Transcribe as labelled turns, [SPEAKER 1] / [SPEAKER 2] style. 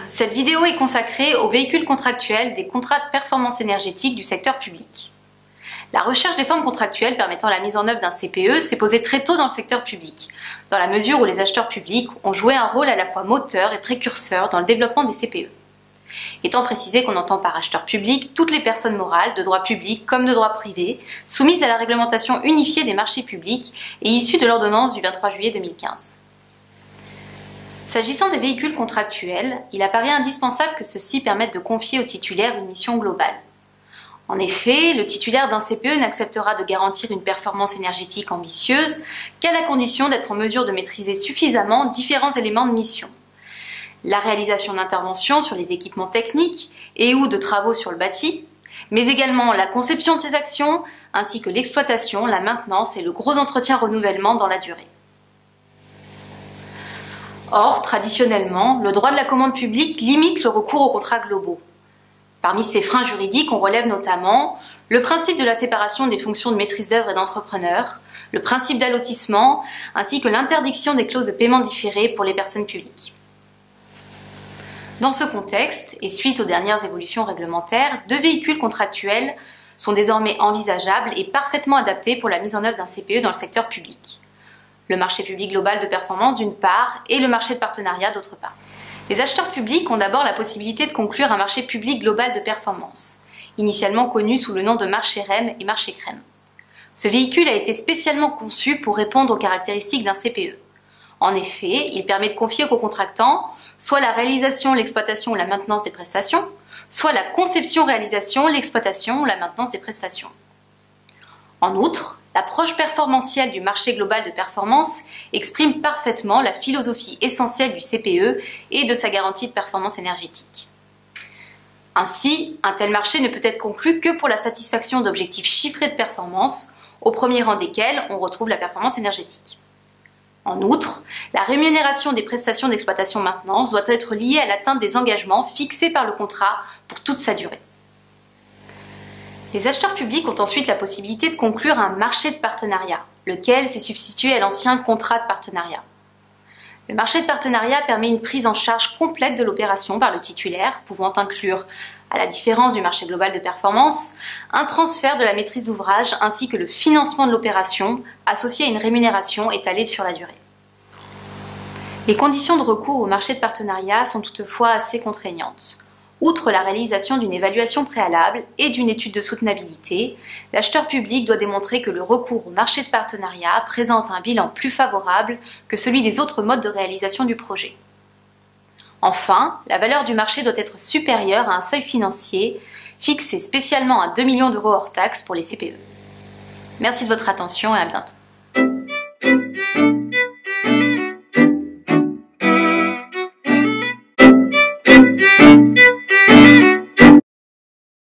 [SPEAKER 1] cette vidéo est consacrée aux véhicules contractuels des contrats de performance énergétique du secteur public. La recherche des formes contractuelles permettant la mise en œuvre d'un CPE s'est posée très tôt dans le secteur public, dans la mesure où les acheteurs publics ont joué un rôle à la fois moteur et précurseur dans le développement des CPE. Étant précisé qu'on entend par acheteur public toutes les personnes morales, de droit public comme de droit privé, soumises à la réglementation unifiée des marchés publics et issues de l'ordonnance du 23 juillet 2015. S'agissant des véhicules contractuels, il apparaît indispensable que ceux-ci permettent de confier au titulaire une mission globale. En effet, le titulaire d'un CPE n'acceptera de garantir une performance énergétique ambitieuse qu'à la condition d'être en mesure de maîtriser suffisamment différents éléments de mission. La réalisation d'interventions sur les équipements techniques et ou de travaux sur le bâti, mais également la conception de ces actions, ainsi que l'exploitation, la maintenance et le gros entretien-renouvellement dans la durée. Or, traditionnellement, le droit de la commande publique limite le recours aux contrats globaux. Parmi ces freins juridiques, on relève notamment le principe de la séparation des fonctions de maîtrise d'œuvre et d'entrepreneur, le principe d'allotissement, ainsi que l'interdiction des clauses de paiement différé pour les personnes publiques. Dans ce contexte, et suite aux dernières évolutions réglementaires, 2 véhicules contractuels sont désormais envisageables et parfaitement adaptés pour la mise en œuvre d'un CPE dans le secteur public. Le marché public global de performance d'une part et le marché de partenariat d'autre part. Les acheteurs publics ont d'abord la possibilité de conclure un marché public global de performance, initialement connu sous le nom de marché REM et marché CREM. Ce véhicule a été spécialement conçu pour répondre aux caractéristiques d'un CPE. En effet, il permet de confier aux co-contractants soit la réalisation, l'exploitation ou la maintenance des prestations, soit la conception, réalisation, l'exploitation ou la maintenance des prestations. En outre, l'approche performantielle du marché global de performance exprime parfaitement la philosophie essentielle du CPE et de sa garantie de performance énergétique. Ainsi, un tel marché ne peut être conclu que pour la satisfaction d'objectifs chiffrés de performance, au premier rang desquels on retrouve la performance énergétique. En outre, la rémunération des prestations d'exploitation-maintenance doit être liée à l'atteinte des engagements fixés par le contrat pour toute sa durée. Les acheteurs publics ont ensuite la possibilité de conclure un marché de partenariat, lequel s'est substitué à l'ancien contrat de partenariat. Le marché de partenariat permet une prise en charge complète de l'opération par le titulaire, pouvant inclure, à la différence du marché global de performance, un transfert de la maîtrise d'ouvrage ainsi que le financement de l'opération, associé à une rémunération étalée sur la durée. Les conditions de recours au marché de partenariat sont toutefois assez contraignantes. Outre la réalisation d'une évaluation préalable et d'une étude de soutenabilité, l'acheteur public doit démontrer que le recours au marché de partenariat présente un bilan plus favorable que celui des autres modes de réalisation du projet. Enfin, la valeur du marché doit être supérieure à un seuil financier fixé spécialement à 2 millions d'euros hors taxes pour les CPE. Merci de votre attention et à bientôt.